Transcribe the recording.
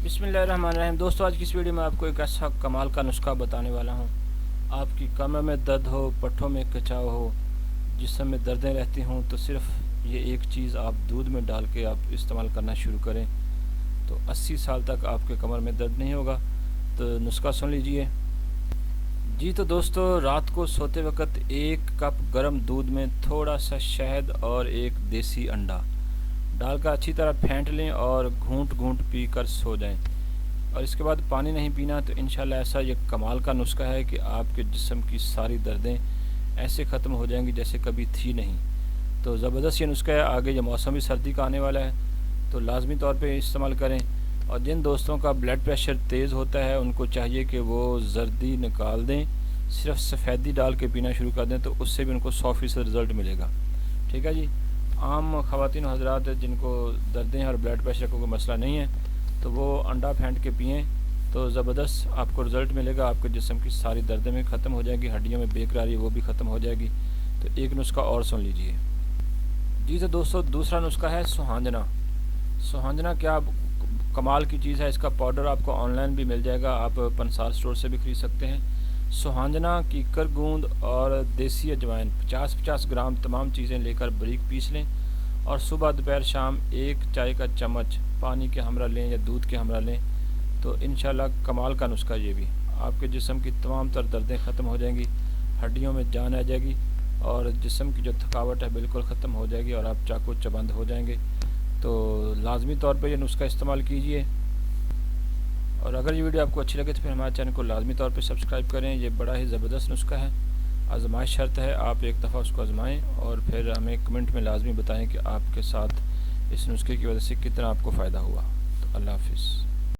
बिस्मिल्लाहिर्रहमानिर्रहीम। दोस्तों, आज की इस वीडियो में आपको एक ऐसा कमाल का नुस्खा बताने वाला हूँ। आपकी कमर में दर्द हो, पट्ठों में खिंचाव हो, जिस्म में दर्दें रहती हों, तो सिर्फ ये एक चीज़ आप दूध में डाल के आप इस्तेमाल करना शुरू करें तो 80 साल तक आपके कमर में दर्द नहीं होगा। तो नुस्खा सुन लीजिए जी। तो दोस्तों, रात को सोते वक्त 1 कप गर्म दूध में थोड़ा सा शहद और एक देसी अंडा डालकर अच्छी तरह फेंट लें और घूंट घूंट पी कर सो जाएं। और इसके बाद पानी नहीं पीना। तो इंशाल्लाह ऐसा ये कमाल का नुस्खा है कि आपके जिस्म की सारी दर्दें ऐसे ख़त्म हो जाएंगी जैसे कभी थी नहीं। तो ज़बरदस्त ये नुस्खा है। आगे ये मौसम भी सर्दी का आने वाला है, तो लाजमी तौर पे इस्तेमाल करें। और जिन दोस्तों का ब्लड प्रेशर तेज़ होता है उनको चाहिए कि वो जर्दी निकाल दें, सिर्फ सफ़ेदी डाल के पीना शुरू कर दें, तो उससे भी उनको 100% रिज़ल्ट मिलेगा। ठीक है जी। आम ख़वातीन हज़रात जिनको दर्दें और ब्लड प्रेशर का कोई मसला नहीं है, तो वो अंडा फेंट के पिएँ तो ज़बरदस्त आपको रिज़ल्ट मिलेगा। आपके जिस्म की सारी दर्दें भी ख़त्म हो जाएगी, हड्डियों में बेकरारी वो भी ख़त्म हो जाएगी। तो एक नुस्खा और सुन लीजिए जी। तो दोस्तों, दूसरा नुस्खा है सुहांजना। सुहांजना क्या कमाल की चीज़ है। इसका पाउडर आपको ऑनलाइन भी मिल जाएगा, आप पंसार स्टोर से भी ख़रीद सकते हैं। सुहांजना, कीकर गूंद और देसी अजवाइन 50-50 ग्राम तमाम चीज़ें लेकर बारीक पीस लें और सुबह दोपहर शाम 1 चाय का चम्मच पानी के हमरा लें या दूध के हमरा लें। तो इंशाल्लाह कमाल का नुस्खा ये भी, आपके जिस्म की तमाम तर दर्दें ख़त्म हो जाएंगी, हड्डियों में जान आ जाएगी और जिस्म की जो थकावट है बिल्कुल ख़त्म हो जाएगी और आप चाकू चबंद हो जाएंगे। तो लाजमी तौर पर यह नुस्खा इस्तेमाल कीजिए। और अगर ये वीडियो आपको अच्छी लगे तो फिर हमारे चैनल को लाजमी तौर पे सब्सक्राइब करें। ये बड़ा ही ज़बरदस्त नुस्खा है, आजमाइश शर्त है। आप एक दफ़ा उसको आजमाएं और फिर हमें कमेंट में लाजमी बताएं कि आपके साथ इस नुस्खे की वजह से कितना आपको फ़ायदा हुआ। तो अल्लाह हाफिज़।